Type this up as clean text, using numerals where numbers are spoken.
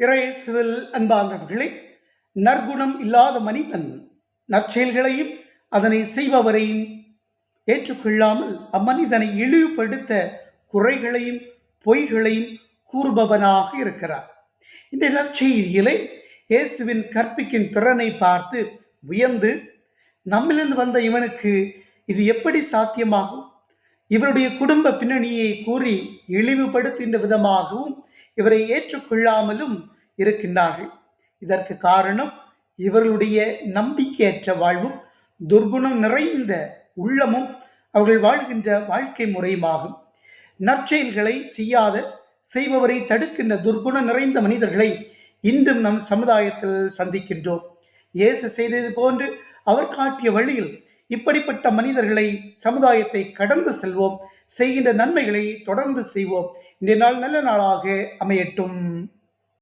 இறையேசுவில் அன்பார்ந்தவர்களே, நற்குணம் இல்லாத மனிதன் நற்செயல்களையும் அதனை செய்பவரையும் ஏற்றுக்கொள்ளாமல் அம்மனிதனை இழிவுபடுத்த குறைகளையும் பொய்களையும் கூறுபவனாக இருக்கிறார். இந்த நற்செய்தியிலே இயேசுவின் கற்பிக்கும் திறனை பார்த்து வியந்து, நம்மிலிருந்து வந்த இவனுக்கு இது எப்படி சாத்தியமாகும், இவருடைய குடும்ப பின்னணியை கூறி இழிவுபடுத்துகின்ற விதமாகவும் இவரை ஏற்றுக்கொள்ளாமலும் இருக்கின்றார்கள். இதற்கு காரணம் இவர்களுடைய நம்பிக்கையற்ற வாழ்வும் துர்குணம் நிறைந்த உள்ளமும் அவர்கள் வாழ்கின்ற வாழ்க்கை முறையுமாகும். நற்செயல்களை செய்பவரை தடுக்கின்ற துர்குணம் நிறைந்த மனிதர்களை இன்றும் நம் சமுதாயத்தில் சந்திக்கின்றோம். இயேசு செய்தது போன்று அவர் காட்டிய வழியில் இப்படிப்பட்ட மனிதர்களை சமுதாயத்தை கடந்து செல்வோம். செய்கின்ற நன்மைகளை தொடர்ந்து செய்வோம். இந்த நாள் நல்ல நாளாக அமையட்டும்.